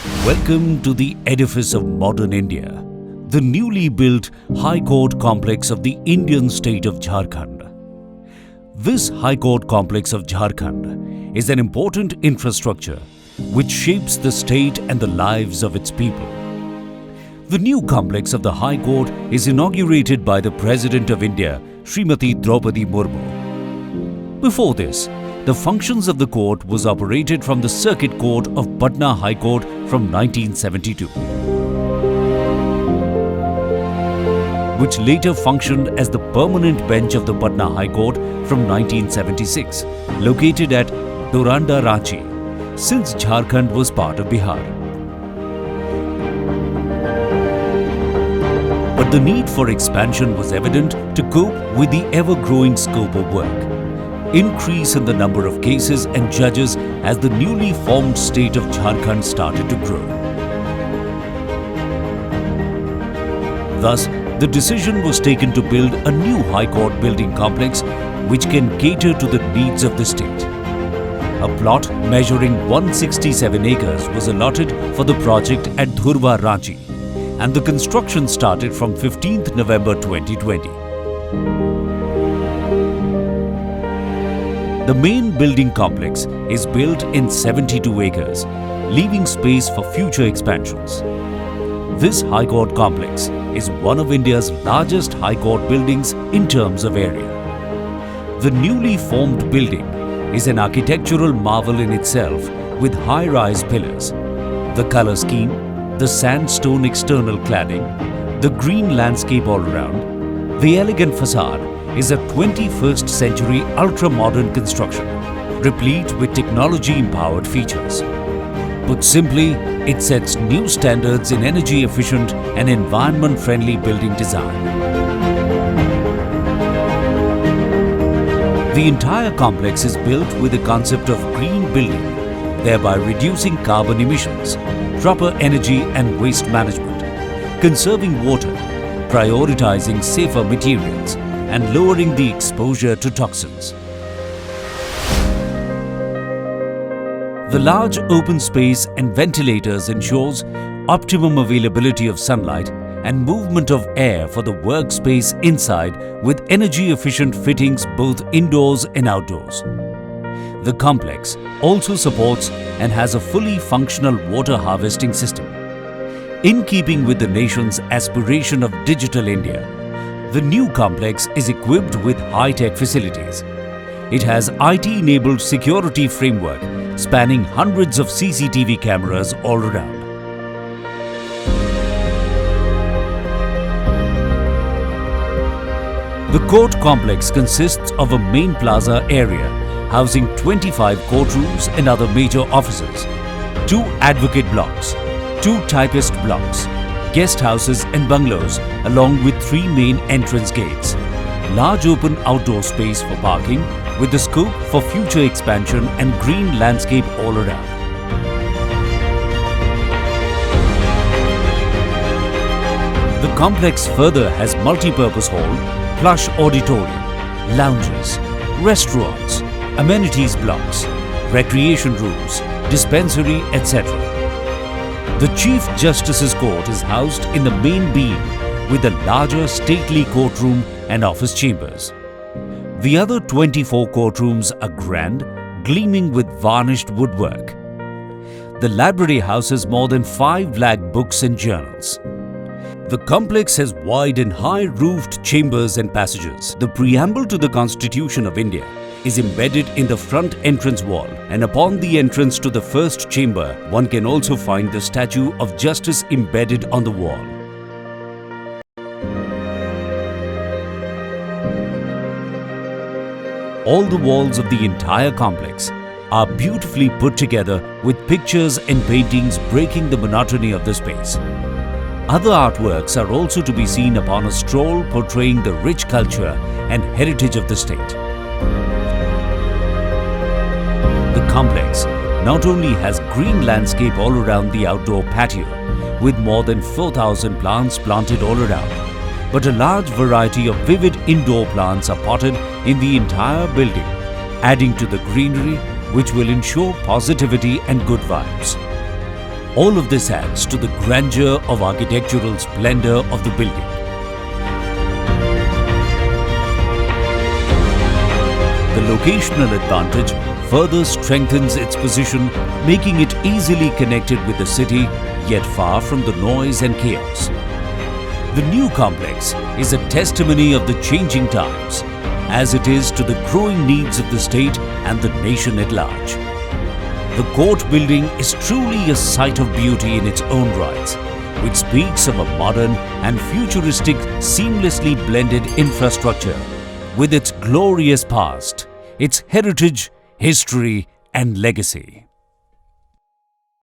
Welcome to the edifice of modern India, the newly built High Court complex of the Indian state of Jharkhand. This High Court complex of Jharkhand is an important infrastructure which shapes the state and the lives of its people. The new complex of the High Court is inaugurated by the President of India, Srimati Draupadi Murmu. Before this, the functions of the court was operated from the Circuit Court of Patna High Court from 1972, which later functioned as the permanent bench of the Patna High Court from 1976, located at Doranda, Ranchi, since Jharkhand was part of Bihar. But the need for expansion was evident to cope with the ever-growing scope of work. Increase in the number of cases and judges as the newly formed state of Jharkhand started to grow. Thus, the decision was taken to build a new High Court building complex which can cater to the needs of the state. A plot measuring 167 acres was allotted for the project at Dhurva, Ranchi, and the construction started from 15th November 2020. The main building complex is built in 72 acres, leaving space for future expansions. This High Court complex is one of India's largest High Court buildings in terms of area. The newly formed building is an architectural marvel in itself with high-rise pillars, the color scheme, the sandstone external cladding, the green landscape all around. The elegant facade is a 21st century ultra-modern construction, replete with technology-empowered features. Put simply, it sets new standards in energy-efficient and environment-friendly building design. The entire complex is built with the concept of green building, thereby reducing carbon emissions, proper energy and waste management, conserving water, prioritizing safer materials, and lowering the exposure to toxins. The large open space and ventilators ensures optimum availability of sunlight and movement of air for the workspace inside with energy-efficient fittings both indoors and outdoors. The complex also supports and has a fully functional water harvesting system. In keeping with the nation's aspiration of Digital India, the new complex is equipped with high-tech facilities. It has IT-enabled security framework spanning hundreds of CCTV cameras all around. The court complex consists of a main plaza area housing 25 courtrooms and other major offices, 2 advocate blocks, 2 typist blocks, guest houses and bungalows along with 3 main entrance gates, large open outdoor space for parking with the scope for future expansion and green landscape all around. The complex further has multi-purpose hall, plush auditorium, lounges, restaurants, amenities blocks, recreation rooms, dispensary, etc. The Chief Justice's Court is housed in the main beam with a larger stately courtroom and office chambers. The other 24 courtrooms are grand, gleaming with varnished woodwork. The library houses more than 5 lakh books and journals. The complex has wide and high-roofed chambers and passages. The preamble to the Constitution of India is embedded in the front entrance wall, and upon the entrance to the first chamber, one can also find the statue of Justice embedded on the wall. All the walls of the entire complex are beautifully put together with pictures and paintings breaking the monotony of the space. Other artworks are also to be seen upon a stroll portraying the rich culture and heritage of the state. The complex not only has green landscape all around the outdoor patio with more than 4,000 plants planted all around, but a large variety of vivid indoor plants are potted in the entire building, adding to the greenery which will ensure positivity and good vibes. All of this adds to the grandeur of architectural splendor of the building. The locational advantage further strengthens its position, making it easily connected with the city, yet far from the noise and chaos. The new complex is a testimony of the changing times, as it is to the growing needs of the state and the nation at large. The court building is truly a sight of beauty in its own rights, which speaks of a modern and futuristic, seamlessly blended infrastructure with its glorious past, its heritage, history, and legacy.